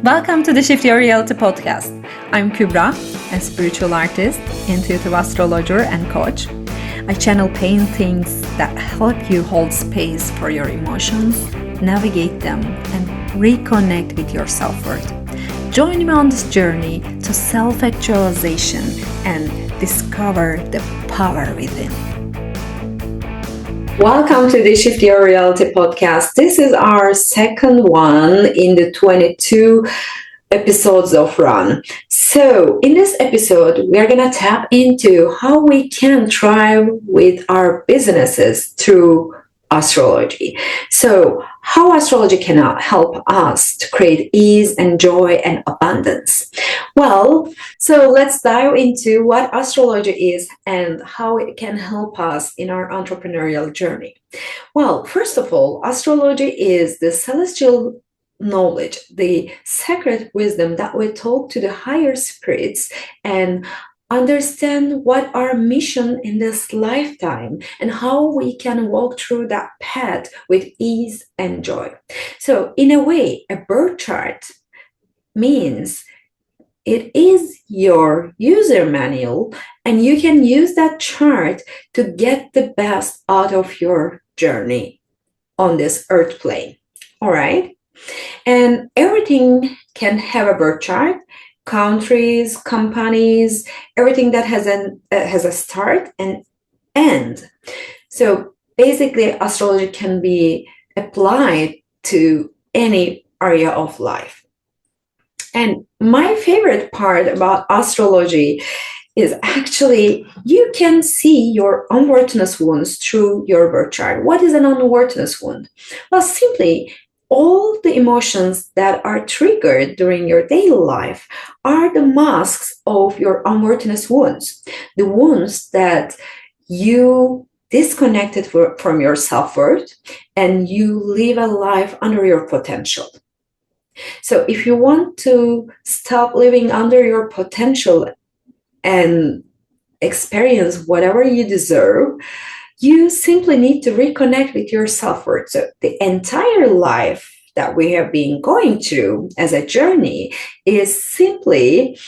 Welcome to the Shift Your Reality podcast. I'm Kubra, a spiritual artist, intuitive astrologer, and coach. I channel paintings that help you hold space for your emotions, navigate them, and reconnect with your self-worth. Join me on this journey to self-actualization and discover the power within. Welcome to the Shift Your Reality podcast. This is our second one in the 22 episodes of Run. So in this episode, we are going to tap into how we can thrive with our businesses through astrology. So how astrology can help us to create ease and joy and abundance. Well, so let's dive into what astrology is and how it can help us in our entrepreneurial journey. Well, first of all, astrology is the celestial knowledge, the sacred wisdom that we talk to the higher spirits and understand what our mission in this lifetime and how we can walk through that path with ease and joy. So in a way, a birth chart means it is your user manual, and you can use that chart to get the best out of your journey on this earth plane. All right. And everything can have a birth chart. Countries, companies, everything that has a start and end. So basically, astrology can be applied to any area of life. And my favorite part about astrology is actually you can see your unworthiness wounds through your birth chart. What is an unworthiness wound? Well, simply all the emotions that are triggered during your daily life are the masks of your unworthiness wounds, the wounds that you disconnected from your self-worth and you live a life under your potential. So if you want to stop living under your potential and experience whatever you deserve, you simply need to reconnect with your self-worth. So the entire life that we have been going through as a journey is simply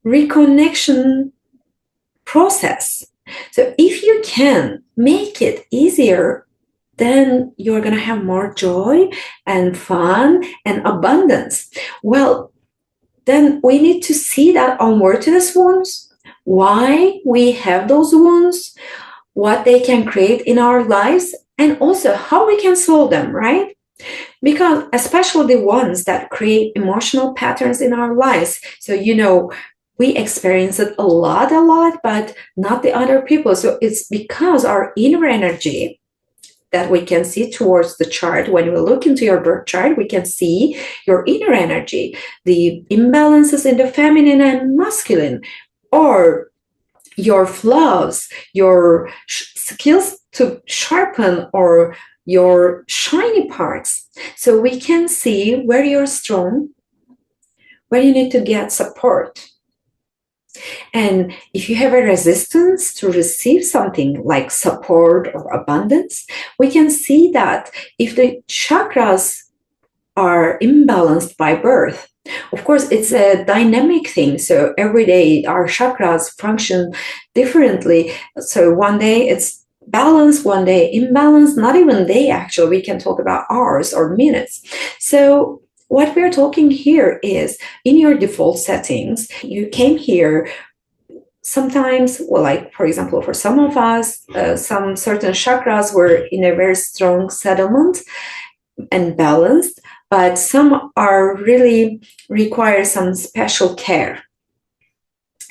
reconnection process. So if you can make it easier, then you're going to have more joy and fun and abundance. Well, then we need to see that unworthiness wounds, why we have those wounds, what they can create in our lives, and also how we can solve them, right? Because especially the ones that create emotional patterns in our lives. So, we experience it a lot, but not the other people. So it's because our inner energy that we can see towards the chart. When we look into your birth chart, we can see your inner energy, the imbalances in the feminine and masculine, or your flaws, your skills to sharpen, or your shiny parts. So we can see where you're strong, where you need to get support. And if you have a resistance to receive something like support or abundance, we can see that if the chakras are imbalanced by birth. Of course, it's a dynamic thing. So every day our chakras function differently. So one day it's balanced, one day imbalanced, not even day actually. We can talk about hours or minutes. So what we're talking here is in your default settings, you came here sometimes, like for example, for some of us, some certain chakras were in a very strong settlement and balanced, but some are really require some special care.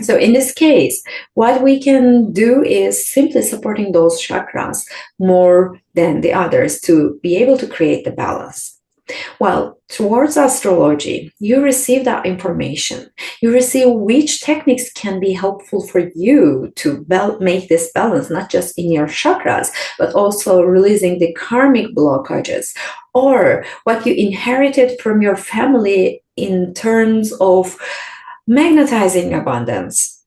So in this case, what we can do is simply supporting those chakras more than the others to be able to create the balance. Well, towards astrology, you receive that information. You receive which techniques can be helpful for you to make this balance, not just in your chakras, but also releasing the karmic blockages or what you inherited from your family in terms of magnetizing abundance.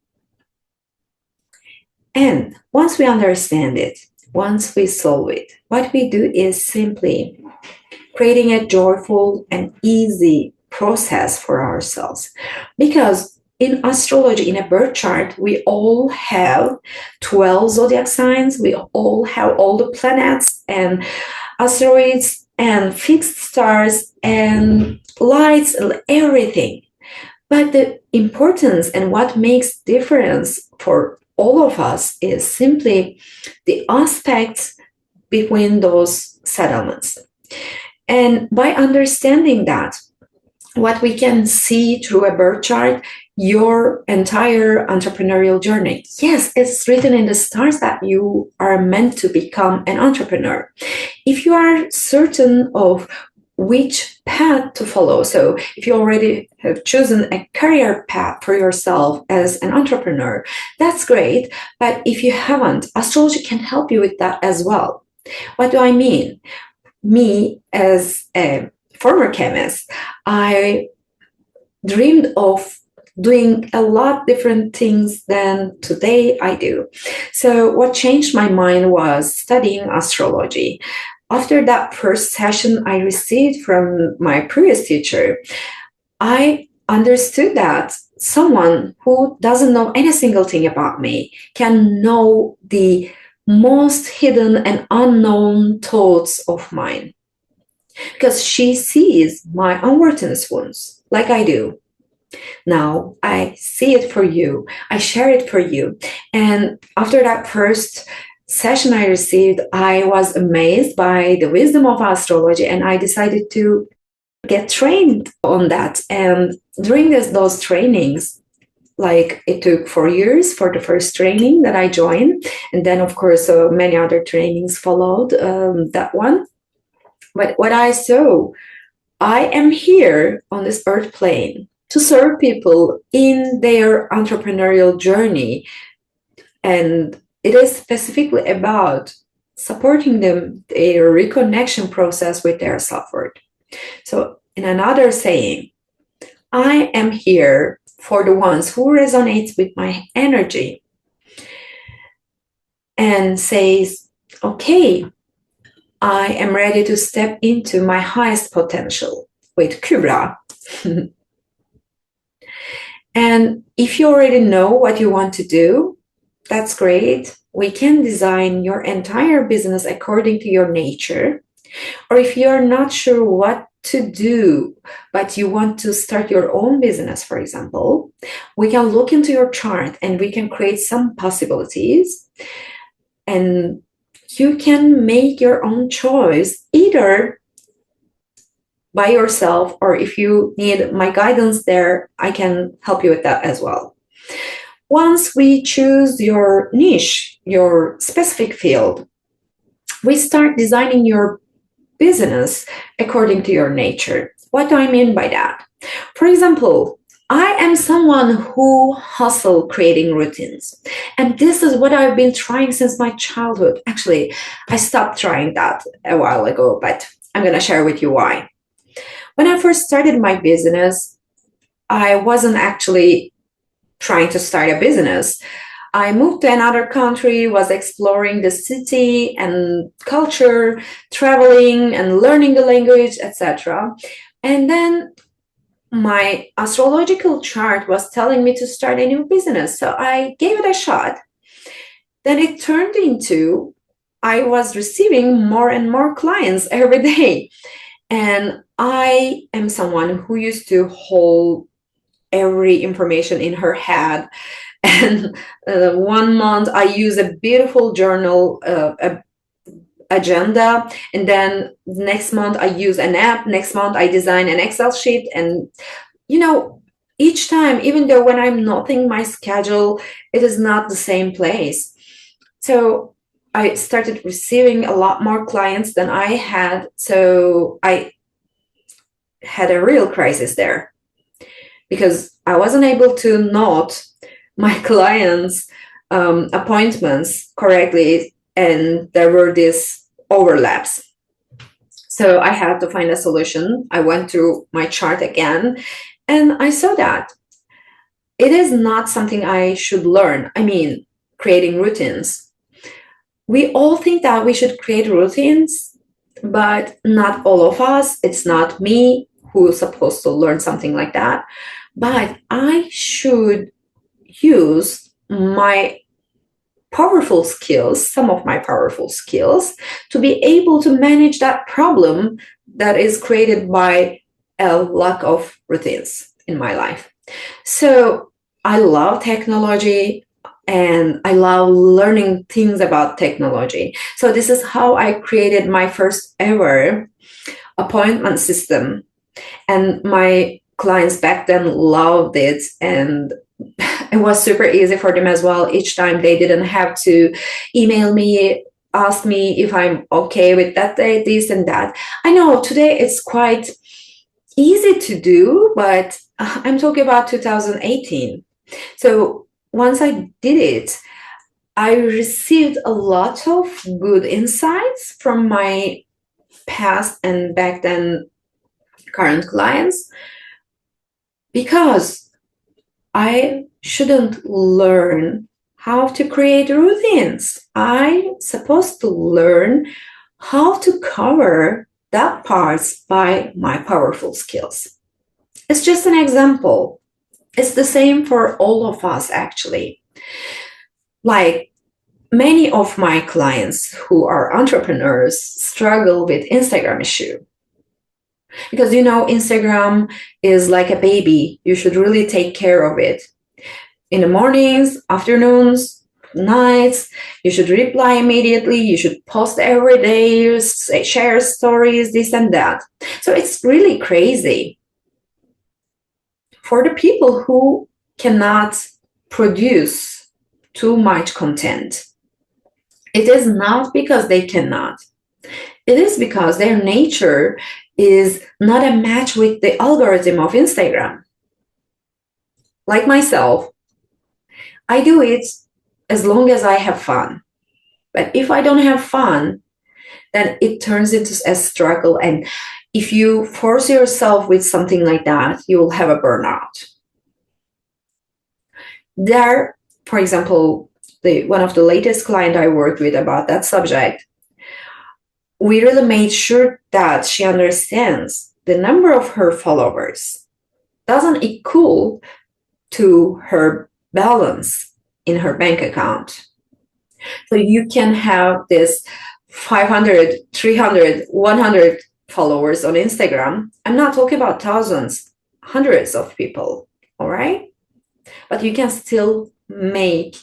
And once we understand it, once we solve it, what we do is simply creating a joyful and easy process for ourselves. Because in astrology, in a birth chart, we all have 12 zodiac signs, we all have all the planets and asteroids and fixed stars and lights and everything. But the importance and what makes difference for all of us is simply the aspects between those settlements. And by understanding that, what we can see through a birth chart, your entire entrepreneurial journey. Yes, it's written in the stars that you are meant to become an entrepreneur. If you are certain of which path to follow, so if you already have chosen a career path for yourself as an entrepreneur, that's great. But if you haven't, astrology can help you with that as well. What do I mean? Me, as a former chemist, I dreamed of doing a lot different things than today I do. So what changed my mind was studying astrology. After that first session I received from my previous teacher, I understood that someone who doesn't know any single thing about me can know the most hidden and unknown thoughts of mine, because she sees my unworthiness wounds like I do. Now I see it for you, I share it for you. And after that first session I received, I was amazed by the wisdom of astrology, and I decided to get trained on that. And during those trainings, like it took 4 years for the first training that I joined, and then of course many other trainings followed that one. But what I saw, I am here on this earth plane to serve people in their entrepreneurial journey, and it is specifically about supporting them, their reconnection process with their self-worth. So in another saying, I am here for the ones who resonates with my energy and says, okay, I am ready to step into my highest potential with Kubra. And if you already know what you want to do, that's great. We can design your entire business according to your nature. Or if you're not sure what to do, but you want to start your own business, for example, we can look into your chart and we can create some possibilities. And you can make your own choice, either by yourself, or if you need my guidance there, I can help you with that as well. Once we choose your niche, your specific field, we start designing your business according to your nature. What do I mean by that? For example, I am someone who hustle creating routines. And this is what I've been trying since my childhood. Actually, I stopped trying that a while ago, but I'm going to share with you why. When I first started my business, I wasn't actually trying to start a business. I moved to another country, was exploring the city and culture, traveling and learning the language, etc. And then my astrological chart was telling me to start a new business. So I gave it a shot. Then it turned into I was receiving more and more clients every day. And I am someone who used to hold every information in her head. And 1 month I use a beautiful journal, agenda, and then next month I use an app, next month I design an Excel sheet. And each time, even though when I'm noting my schedule, it is not the same place. So I started receiving a lot more clients than I had. So I had a real crisis there, because I wasn't able to note my clients' appointments correctly, and there were these overlaps. So I had to find a solution. I went through my chart again, and I saw that it is not something I should learn. I mean, creating routines. We all think that we should create routines, but not all of us. It's not me who's supposed to learn something like that, but I should use my powerful skills, some of my powerful skills, to be able to manage that problem that is created by a lack of routines in my life. So I love technology and I love learning things about technology. So this is how I created my first ever appointment system. And my clients back then loved it, and it was super easy for them as well. Each time they didn't have to email me, ask me if I'm okay with that day, this and that. I know today it's quite easy to do, but I'm talking about 2018. So once I did it, I received a lot of good insights from my past and back then current clients, because I shouldn't learn how to create routines. I'm supposed to learn how to cover that parts by my powerful skills. It's just an example. It's the same for all of us, actually. Like many of my clients who are entrepreneurs struggle with Instagram issue. Because Instagram is like a baby. You should really take care of it. In the mornings, afternoons, nights, you should reply immediately. You should post every day, share stories, this and that. So it's really crazy. For the people who cannot produce too much content, it is not because they cannot. It is because their nature is not a match with the algorithm of Instagram. Like myself, I do it as long as I have fun. But if I don't have fun, then it turns into a struggle. And if you force yourself with something like that, you will have a burnout. There, for example, one of the latest client I worked with about that subject, we really made sure that she understands the number of her followers doesn't equal to her balance in her bank account. So you can have this 500, 300, 100 followers on Instagram. I'm not talking about thousands, hundreds of people, all right? But you can still make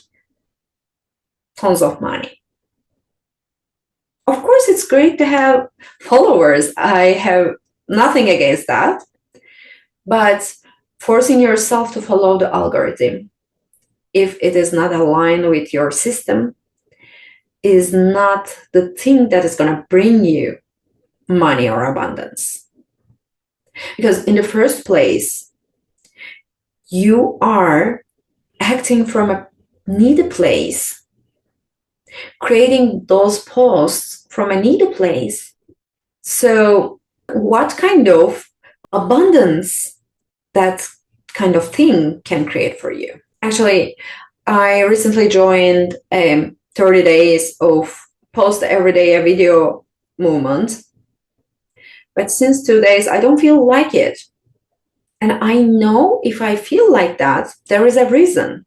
tons of money. Of course, it's great to have followers. I have nothing against that. But forcing yourself to follow the algorithm, if it is not aligned with your system, is not the thing that is going to bring you money or abundance. Because in the first place, you are acting from a needy place, creating those posts from a needy place. So what kind of abundance that kind of thing can create for you? Actually, I recently joined 30 days of post every day a video movement. But since 2 days, I don't feel like it. And I know if I feel like that, there is a reason.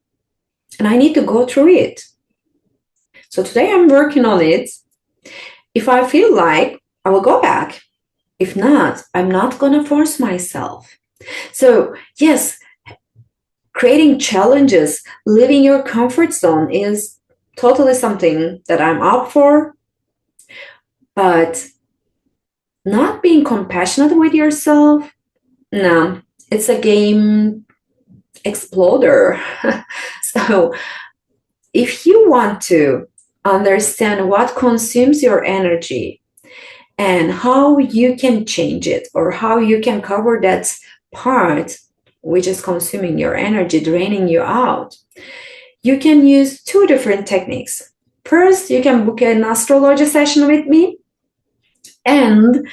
And I need to go through it. So today I'm working on it. If I feel like, I will go back. If not, I'm not going to force myself. So yes, creating challenges, leaving your comfort zone is totally something that I'm up for. But not being compassionate with yourself, no, it's a game exploder. So if you want to understand what consumes your energy and how you can change it, or how you can cover that part which is consuming your energy, draining you out, you can use 2 different techniques. First, you can book an astrology session with me, and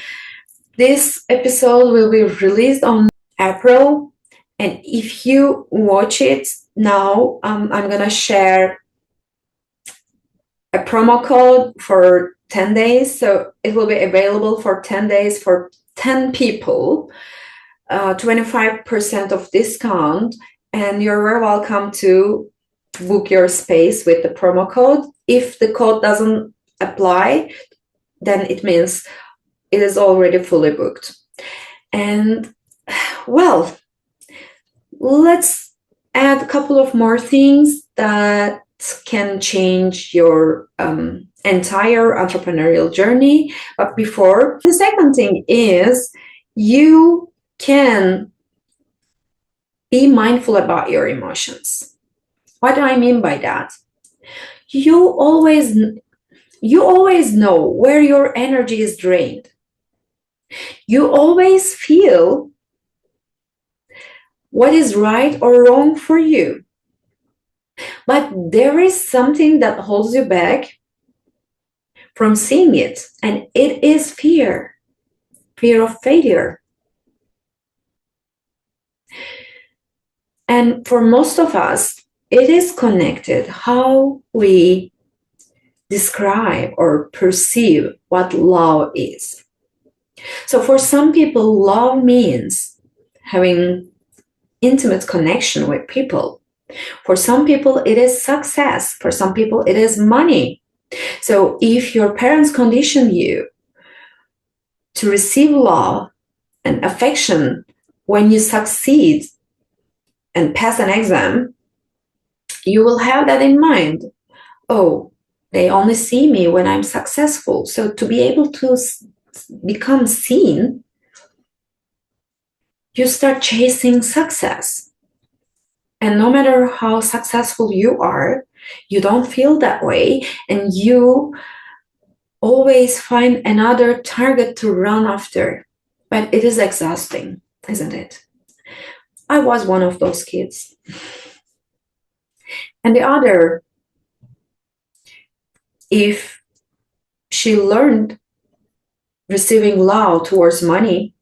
this episode will be released on April. And if you watch it now, I'm going to share a promo code for 10 days. So it will be available for 10 days for 10 people. 25% of discount, and you're very welcome to book your space with the promo code. If the code doesn't apply, then it means it is already fully booked. And well, let's add a couple of more things that can change your entire entrepreneurial journey. But before, the second thing is you can be mindful about your emotions. What do I mean by that? You always know where your energy is drained. You always feel what is right or wrong for you. But there is something that holds you back from seeing it, and it is fear of failure. And for most of us, it is connected how we describe or perceive what love is. So for some people, love means having intimate connection with people. For some people, it is success. For some people, it is money. So if your parents condition you to receive love and affection when you succeed and pass an exam, you will have that in mind. Oh, they only see me when I'm successful. So to be able to become seen, you start chasing success. And no matter how successful you are, you don't feel that way, and you always find another target to run after. But it is exhausting, isn't it? I was one of those kids. And the other, if she learned receiving love towards money,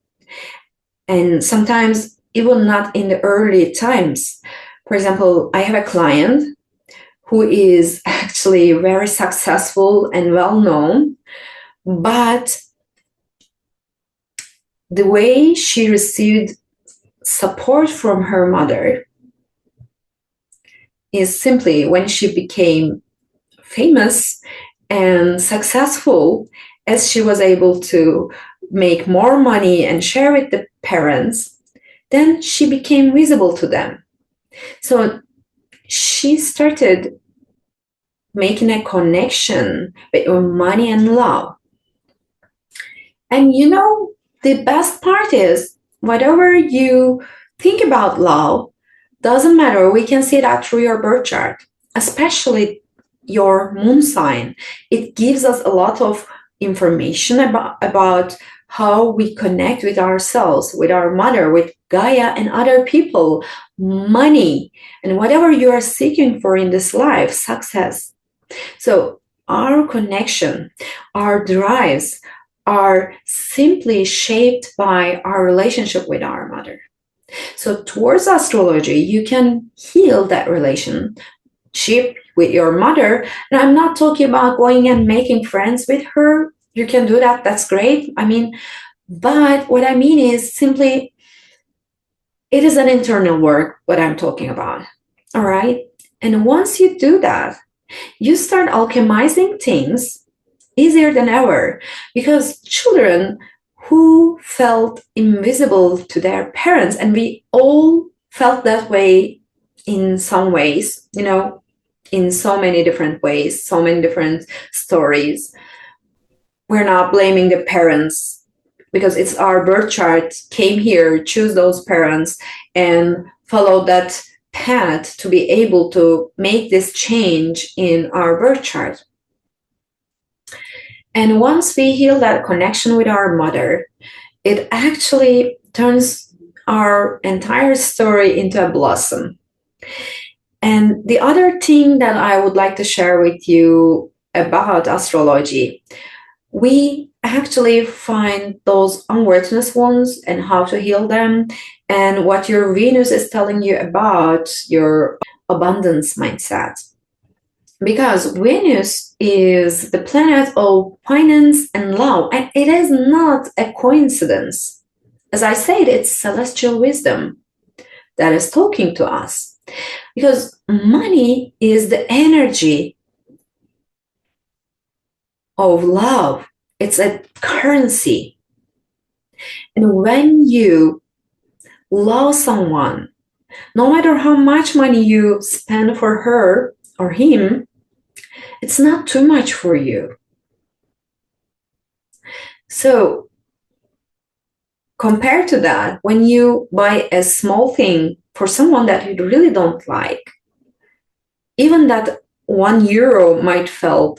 and sometimes even not in the early times. For example, I have a client who is actually very successful and well-known, but the way she received support from her mother is simply when she became famous and successful, as she was able to make more money and share with the parents, then she became visible to them. So she started making a connection between money and love. And you know, the best part is, whatever you think about love, doesn't matter. We can see that through your birth chart, especially your moon sign. It gives us a lot of information about how we connect with ourselves, with our mother, with Gaia and other people, money, and whatever you are seeking for in this life, success. So our connection, our drives are simply shaped by our relationship with our mother. So towards astrology, you can heal that relationship with your mother. And I'm not talking about going and making friends with her. You can do that. That's great. But what I mean is simply, it is an internal work, what I'm talking about. All right. And once you do that, you start alchemizing things easier than ever, because children who felt invisible to their parents, and we all felt that way in some ways, in so many different ways, so many different stories. We're not blaming the parents, because it's our birth chart, came here, choose those parents, and follow that path to be able to make this change in our birth chart. And once we heal that connection with our mother, it actually turns our entire story into a blossom. And the other thing that I would like to share with you about astrology, we actually find those unworthiness wounds and how to heal them, and what your Venus is telling you about your abundance mindset. Because Venus is the planet of finance and love, and it is not a coincidence. As I said, it's celestial wisdom that is talking to us. Because money is the energy of love. It's a currency. And when you love someone, no matter how much money you spend for her or him, it's not too much for you. So compared to that, when you buy a small thing for someone that you really don't like, even that €1 might feel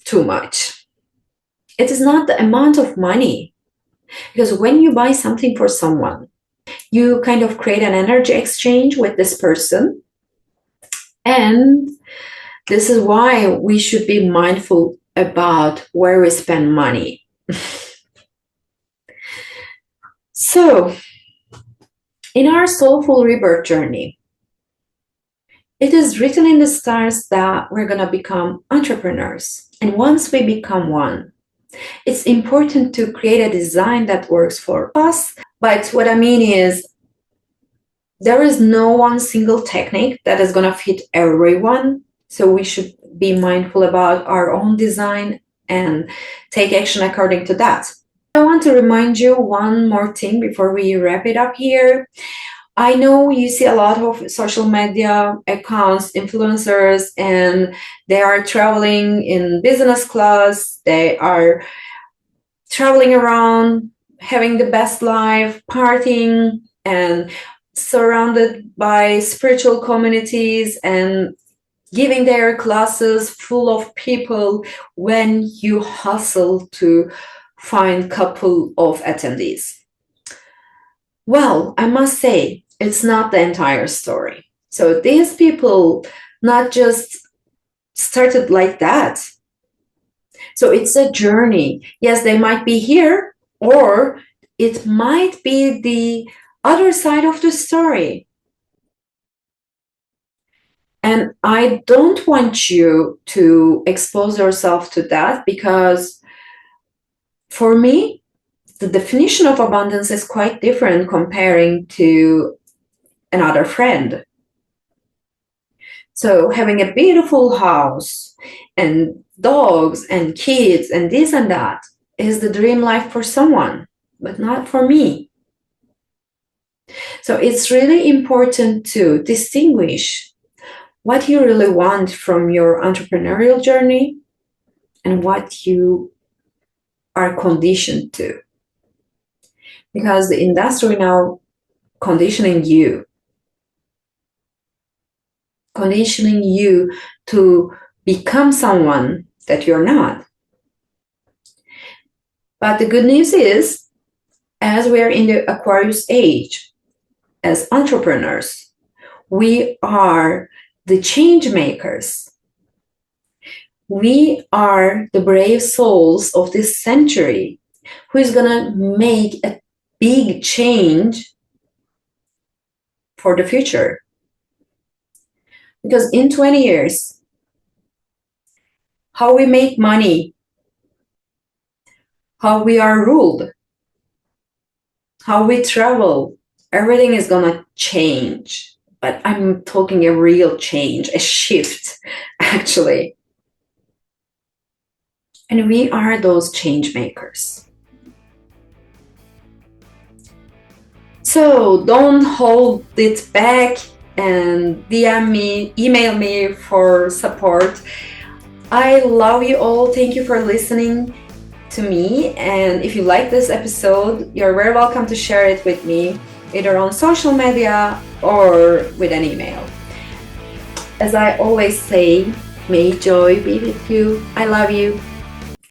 too much. It is not the amount of money. Because when you buy something for someone, you kind of create an energy exchange with this person. And this is why we should be mindful about where we spend money. So, in our soulful rebirth journey, it is written in the stars that we're going to become entrepreneurs. And once we become one, it's important to create a design that works for us. But what I mean is, there is no one single technique that is going to fit everyone. So we should be mindful about our own design and take action according to that. I want to remind you one more thing before we wrap it up here. I know you see a lot of social media accounts, influencers, and they are traveling in business class. They are traveling around, having the best life, partying, and surrounded by spiritual communities and giving their classes full of people when you hustle to find a couple of attendees. Well, I must say, it's not the entire story. So these people not just started like that. So it's a journey. Yes, they might be here, or it might be the other side of the story. And I don't want you to expose yourself to that, because for me, the definition of abundance is quite different comparing to another friend. So having a beautiful house and dogs and kids and this and that is the dream life for someone, but not for me. So it's really important to distinguish what you really want from your entrepreneurial journey and what you are conditioned to. Because the industry now conditioning you to become someone that you're not. But the good news is, as we are in the Aquarius age, as entrepreneurs, we are the change makers. We are the brave souls of this century who is going to make a big change for the future. Because in 20 years, how we make money, how we are ruled, how we travel, everything is going to change. But I'm talking a real change, a shift, actually. And we are those change makers. So don't hold it back and DM me, email me for support. I love you all. Thank you for listening to me. And if you like this episode, you're very welcome to share it with me, either on social media or with an email. As I always say, may joy be with you. I love you.